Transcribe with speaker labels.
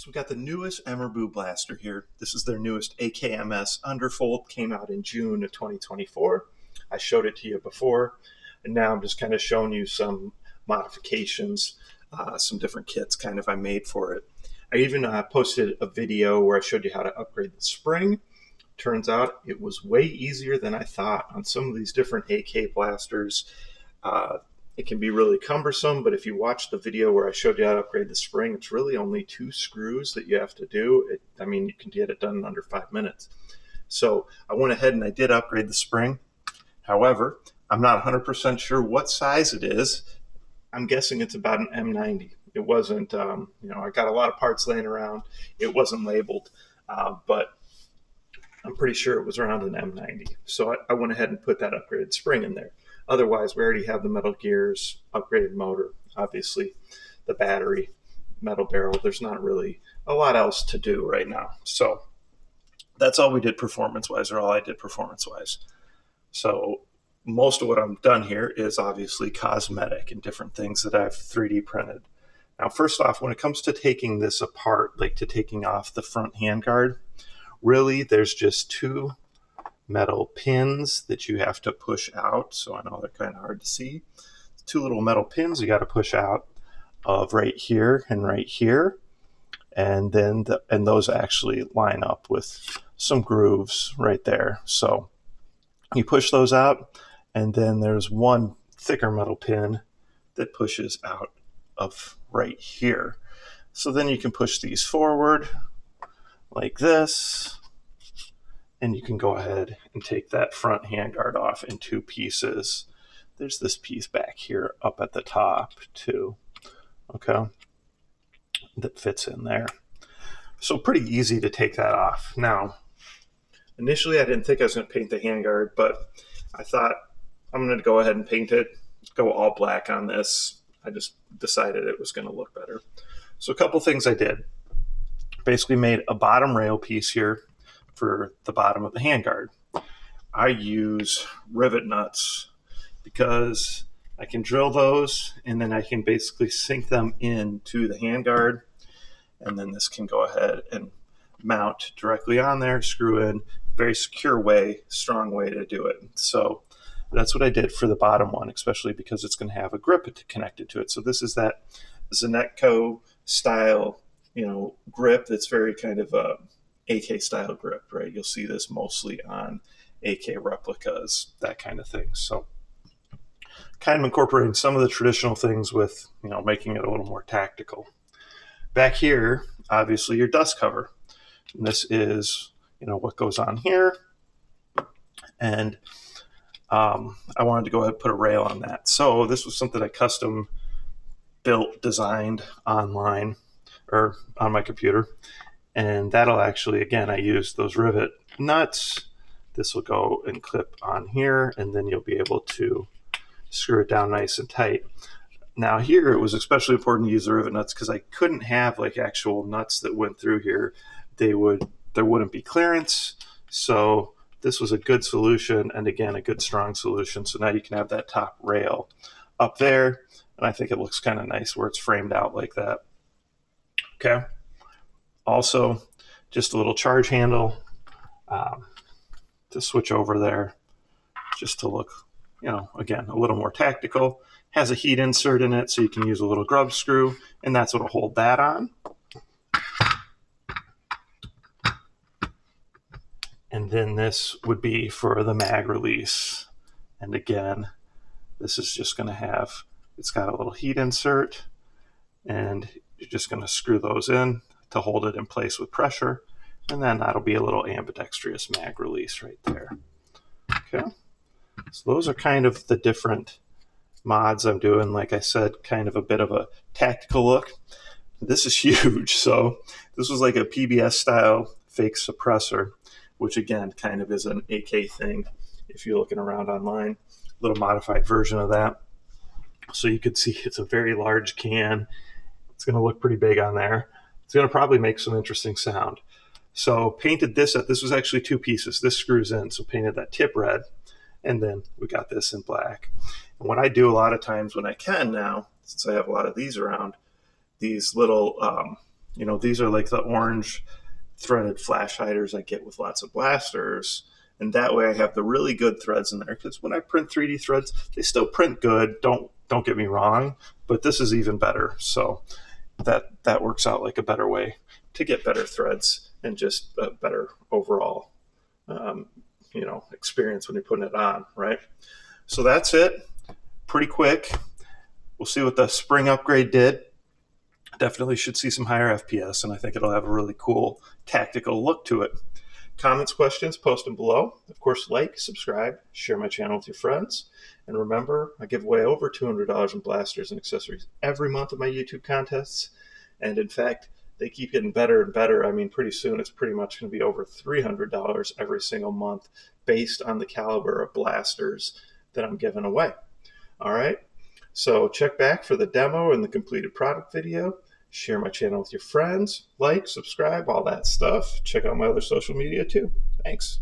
Speaker 1: So we got the newest EMERBU blaster here. This is their newest AKMS underfold, came out in June of 2024. I showed it to you before, and now I'm just kind of showing you some modifications, some different kits kind of I made for it. I even posted a video where I showed you how to upgrade the spring. Turns out it was way easier than I thought on some of these different AK blasters. It can be really cumbersome, but if you watch the video where I showed you how to upgrade the spring, it's really only 2 screws that you have to do. I mean, you can get it done in under 5 minutes. So I went ahead and I did upgrade the spring. However, I'm not 100% sure what size it is. I'm guessing it's about an M90. It wasn't, I got a lot of parts laying around. It wasn't labeled, but I'm pretty sure it was around an M90. So I went ahead and put that upgraded spring in there. Otherwise, we already have the metal gears, upgraded motor, obviously the battery, metal barrel. There's not really a lot else to do right now. So that's all we did performance-wise, or all I did performance-wise. So most of what I'm done here is obviously cosmetic and different things that I've 3D printed. Now, first off, when it comes to taking this apart, like to taking off the front handguard, really there's just 2 metal pins that you have to push out. So I know they're kind of hard to see. 2 little metal pins you got to push out of right here and right here. And then those actually line up with some grooves right there. So you push those out, and then there's one thicker metal pin that pushes out of right here. So then you can push these forward like this, and you can go ahead and take that front handguard off in 2 pieces. There's this piece back here up at the top too, okay, that fits in there. So pretty easy to take that off. Now, initially I didn't think I was going to paint the handguard, but I thought I'm going to go ahead and paint it, go all black on this. I just decided it was going to look better. So a couple things I did. Basically made a bottom rail piece here for the bottom of the handguard. I use rivet nuts because I can drill those and then I can basically sink them into the handguard, and then this can go ahead and mount directly on there, screw in. Very secure way, strong way to do it. So that's what I did for the bottom one, especially because it's going to have a grip connected to it. So this is that Zenetco style, grip that's very kind of a AK style grip, right? You'll see this mostly on AK replicas, that kind of thing. So kind of incorporating some of the traditional things with, making it a little more tactical. Back here, obviously your dust cover. And this is, what goes on here. And I wanted to go ahead and put a rail on that. So this was something I custom built, designed online or on my computer. And that'll actually, again, I used those rivet nuts. This will go and clip on here, and then you'll be able to screw it down nice and tight. Now here, it was especially important to use the rivet nuts because I couldn't have like actual nuts that went through here. There wouldn't be clearance. So this was a good solution, and again, a good strong solution. So now you can have that top rail up there, and I think it looks kind of nice where it's framed out like that. Okay. Also, just a little charge handle to switch over there, just to look, again, a little more tactical. Has a heat insert in it, so you can use a little grub screw, and that's what'll hold that on. And then this would be for the mag release. And again, this is just going to have, it's got a little heat insert, and you're just going to screw those in to hold it in place with pressure, and then that'll be a little ambidextrous mag release right there. Okay, so those are kind of the different mods I'm doing. Like I said, kind of a bit of a tactical look. This is huge. So this was like a PBS style fake suppressor, which again kind of is an AK thing if you're looking around online. A little modified version of that. So you could see it's a very large can. It's going to look pretty big on there. It's going to probably make some interesting sound. So painted this up. This was actually 2 pieces. This screws in, so painted that tip red, and then we got this in black. And what I do a lot of times when I can now, since I have a lot of these around, these little You know, these are like the orange threaded flash hiders I get with lots of blasters. And that way I have the really good threads in there, because when I print 3D threads, they still print good. Don't get me wrong, but this is even better. So that works out like a better way to get better threads and just a better overall experience when you're putting it on, right? So that's it. Pretty quick. We'll see what the spring upgrade did. Definitely should see some higher FPS, and I think it'll have a really cool tactical look to it. Comments, questions, post them below. Of course, like, subscribe, share my channel with your friends. And remember, I give away over $200 in blasters and accessories every month of my YouTube contests. And in fact, they keep getting better and better. I mean, pretty soon it's pretty much going to be over $300 every single month based on the caliber of blasters that I'm giving away. All right, so check back for the demo and the completed product video. Share my channel with your friends, like, subscribe, all that stuff. Check out my other social media too. Thanks.